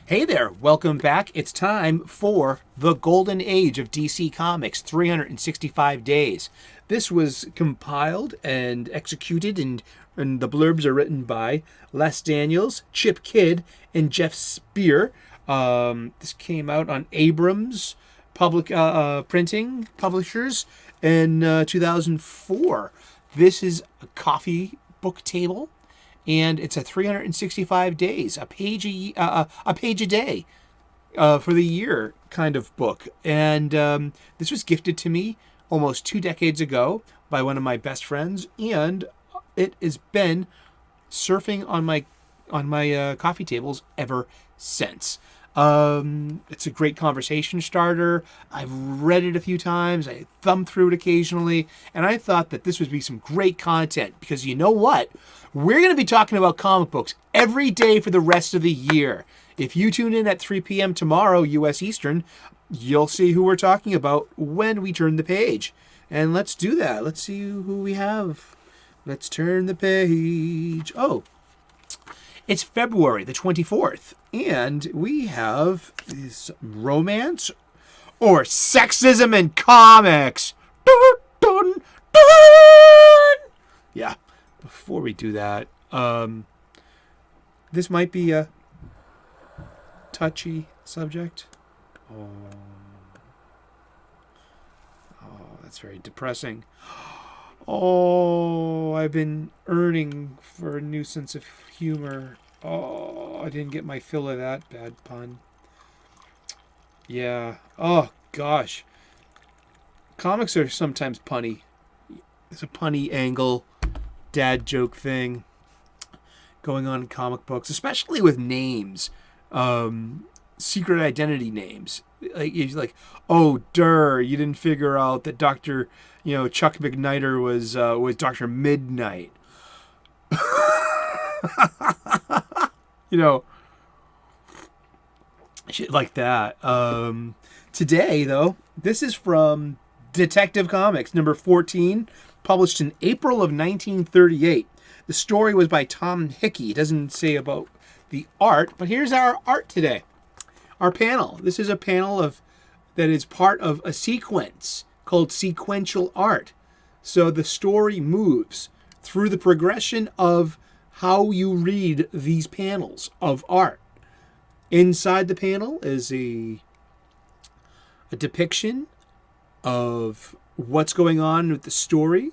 Hey there, welcome back. It's time for the Golden Age of DC Comics, 365 days. This was compiled and executed, and the blurbs are written by Les Daniels, Chip Kidd, and Geoff Spear. This came out on Abrhams Public Printing Publishers in 2004. This is a coffee book table, and it's a 365 days, a page a day for the year kind of book. And this was gifted to me almost 2 decades ago by one of my best friends, and it has been surfing on my coffee tables ever since. It's a great conversation starter. I've read it a few times. I thumb through it occasionally, and I thought that this would be some great content because you know what? We're going to be talking about comic books every day for the rest of the year. If you tune in at 3 p.m. tomorrow, U.S. Eastern, you'll see who we're talking about when we turn the page. And let's do that. Let's see who we have. Let's turn the page. Oh, it's February the 24th, and we have this romance or sexism in comics. Dun, dun, dun. Yeah, before we do that, this might be a touchy subject. Oh, that's very depressing. Oh, I've been yearning for a new sense of humor. Oh, I didn't get my fill of that bad pun. Yeah. Oh, gosh. Comics are sometimes punny. It's a punny angle, dad joke thing going on in comic books, especially with names. Secret identity names. Like, oh, you didn't figure out that Dr. Chuck McNider was Dr. Midnight. Shit like that. Today, though, this is from Detective Comics, number 14, published in April of 1938. The story was by Tom Hickey. It doesn't say about the art, but here's our art today. Our panel. This is a panel that is part of a sequence called sequential art. So the story moves through the progression of how you read these panels of art. Inside the panel is a depiction of what's going on with the story,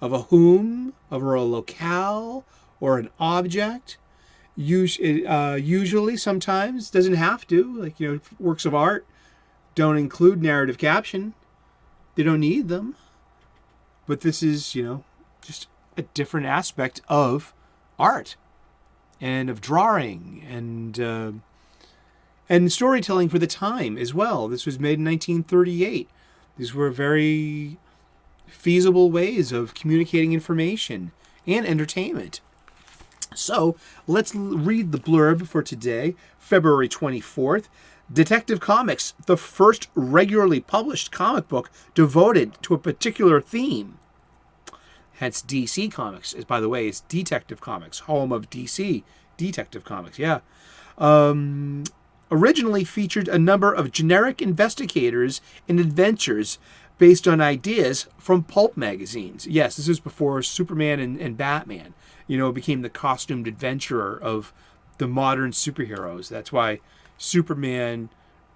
of a whom, of a locale, or an object. Usually, sometimes, doesn't have to. Works of art don't include narrative caption. They don't need them. But this is, just a different aspect of art and of drawing and storytelling for the time as well. This was made in 1938. These were very feasible ways of communicating information and entertainment. So let's read the blurb for today, February 24th. Detective Comics, the first regularly published comic book devoted to a particular theme. Hence DC Comics, by the way, is Detective Comics, home of DC Detective Comics, yeah. Originally featured a number of generic investigators and adventures based on ideas from pulp magazines. Yes, this is before Superman and Batman, became the costumed adventurer of the modern superheroes. That's why Superman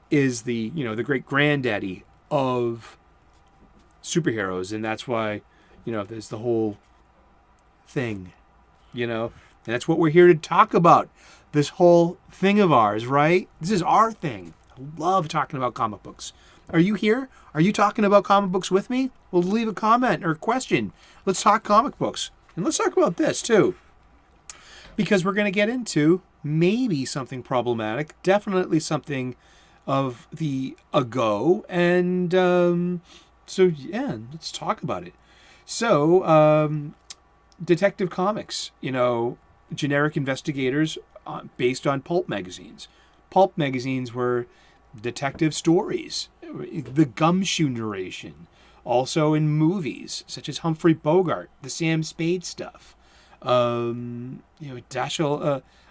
is the great granddaddy of superheroes, and that's why, there's the whole thing, and that's what we're here to talk about. This whole thing of ours, right? This is our thing. I love talking about comic books. Are you here? Are you talking about comic books with me? Well, leave a comment or a question. Let's talk comic books. And let's talk about this, too. Because we're going to get into maybe something problematic, definitely something of the ago. And so, yeah, let's talk about it. So, Detective Comics, generic investigators based on pulp magazines. Pulp magazines were detective stories, the gumshoe narration, also in movies such as Humphrey Bogart, the Sam Spade stuff. Dashiell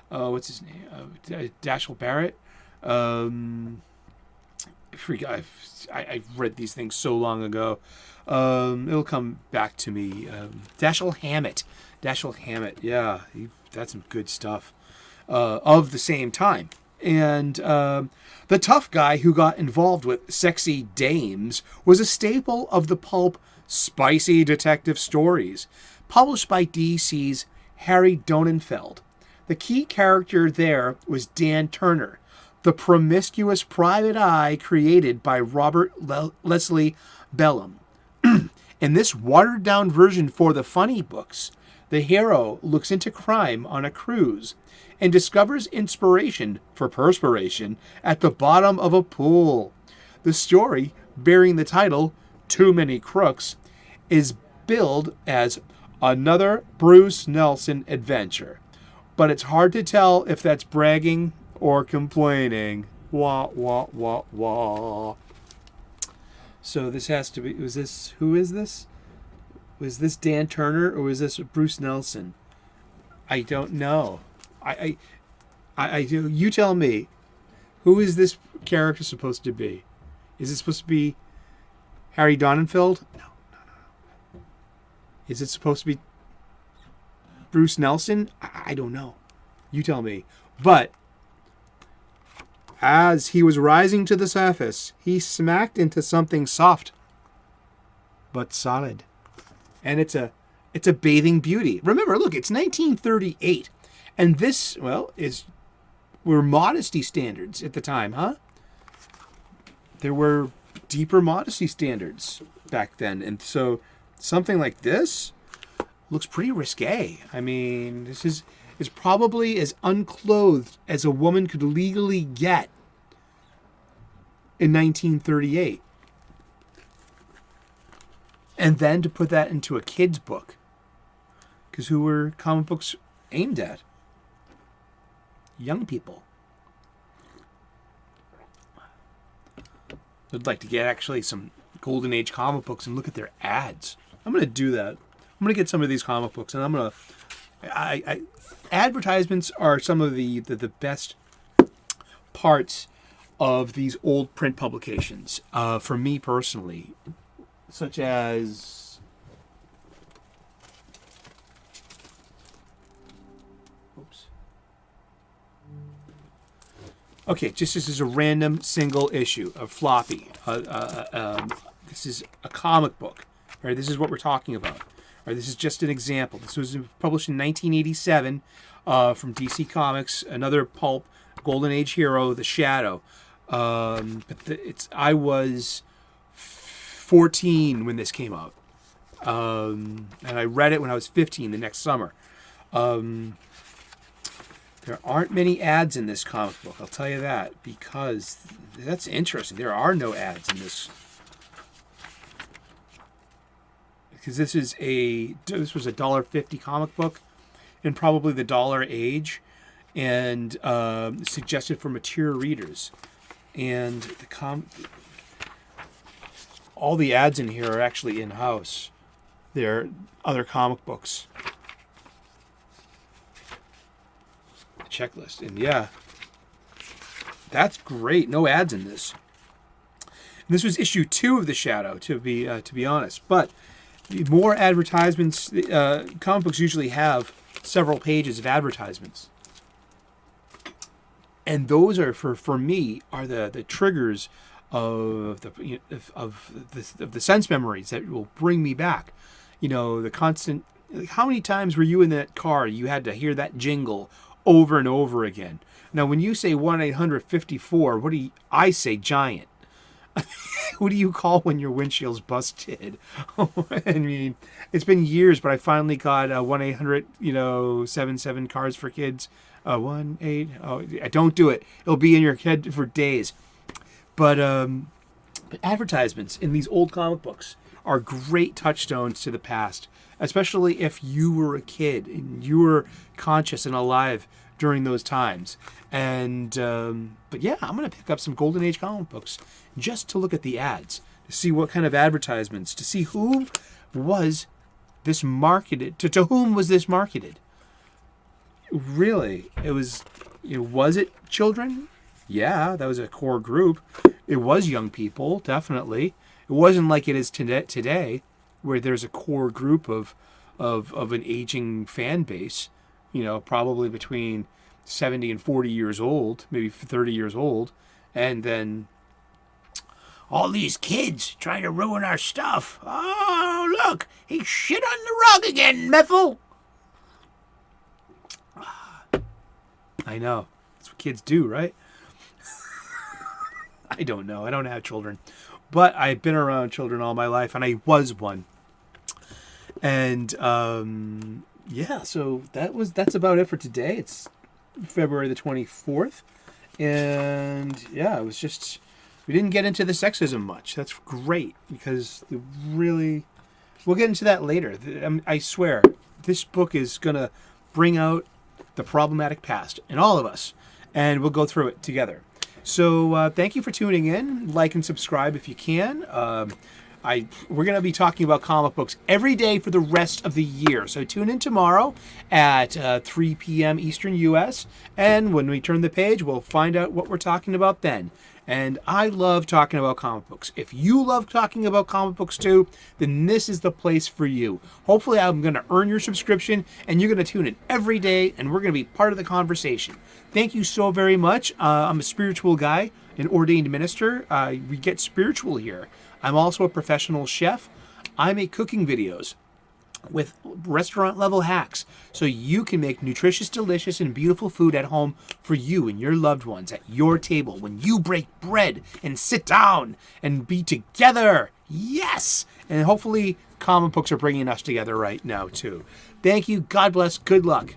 what's his name? Dashiell Barrett. I read these things so long ago. It'll come back to me. Dashiell Hammett. Yeah, that's some good stuff. Of the same time. And the tough guy who got involved with sexy dames was a staple of the pulp spicy detective stories, published by DC's Harry Donenfeld. The key character there was Dan Turner, the promiscuous private eye created by Robert Leslie Bellum. In this watered-down version for the funny books, the hero looks into crime on a cruise and discovers inspiration for perspiration at the bottom of a pool. The story, bearing the title Too Many Crooks, is billed as another Bruce Nelson adventure. But it's hard to tell if that's bragging or complaining. Wah, wah, wah, wah. So this has to be, who is this? Was this Dan Turner or was this Bruce Nelson? I don't know. You tell me. Who is this character supposed to be? Is it supposed to be Harry Donenfeld? No. Is it supposed to be Bruce Nelson? I don't know. You tell me. But as he was rising to the surface, he smacked into something soft but solid. And it's a bathing beauty. Remember, look, it's 1938. And this, were modesty standards at the time, huh? There were deeper modesty standards back then. And so something like this looks pretty risque. I mean, this is probably as unclothed as a woman could legally get in 1938. And then to put that into a kid's book. Because who were comic books aimed at? Young people. I'd like to get actually some Golden Age comic books and look at their ads. I'm going to do that. I'm going to get some of these comic books and I'm going to... advertisements are some of the best parts of these old print publications. For me personally, such as... Oops. Okay, just this is a random single issue of floppy. This is a comic book. Right? This is what we're talking about. Right? This is just an example. This was published in 1987 from DC Comics, another pulp, Golden Age hero, The Shadow. I was 14 when this came out. And I read it when I was 15 the next summer. There aren't many ads in this comic book, I'll tell you that, because that's interesting. There are no ads in this. Because this was a $1.50 comic book in probably the dollar age, and suggested for mature readers. And all the ads in here are actually in-house. They're other comic books. Checklist, and yeah, that's great. No ads in this. And this was issue 2 of The Shadow, to be honest. But more advertisements. Comic books usually have several pages of advertisements, and those are for me are the triggers of the sense memories that will bring me back. You know, the constant. How many times were you in that car? You had to hear that jingle over and over again. Now, when you say 1-800-54, what do I say? Giant. Who do you call when your windshield's busted? I mean, it's been years, but I finally got 1-800, 77 cars for kids. 1-8. Oh, don't do it. It'll be in your head for days. But advertisements in these old comic books are great touchstones to the past, especially if you were a kid and you were conscious and alive during those times. And but yeah, I'm going to pick up some Golden Age comic books just to look at the ads, to see what kind of advertisements, to see who was this marketed, to whom was this marketed. Really? It was, was it children? Yeah, that was a core group. It was young people, definitely. It wasn't like it is today, where there's a core group of an aging fan base, probably between 70 and 40 years old, maybe 30 years old, and then all these kids trying to ruin our stuff. Oh, look, he shit on the rug again, Meffel. I know. That's what kids do, right? I don't know. I don't have children. But I've been around children all my life, and I was one. And, yeah, so that's about it for today. It's February the 24th. And, yeah, it was just... We didn't get into the sexism much. That's great, because really... We'll get into that later. I swear, this book is going to bring out the problematic past in all of us, and we'll go through it together. So thank you for tuning in. Like and subscribe if you can. We're going to be talking about comic books every day for the rest of the year. So tune in tomorrow at 3 p.m. Eastern U.S. And when we turn the page, we'll find out what we're talking about then. And I love talking about comic books. If you love talking about comic books too, then this is the place for you. Hopefully I'm going to earn your subscription, and you're going to tune in every day, and we're going to be part of the conversation. Thank you so very much. I'm a spiritual guy, an ordained minister. We get spiritual here. I'm also a professional chef. I make cooking videos with restaurant level hacks so you can make nutritious, delicious, and beautiful food at home for you and your loved ones at your table when you break bread and sit down and be together. Yes! And hopefully comic books are bringing us together right now too. Thank you. God bless. Good luck.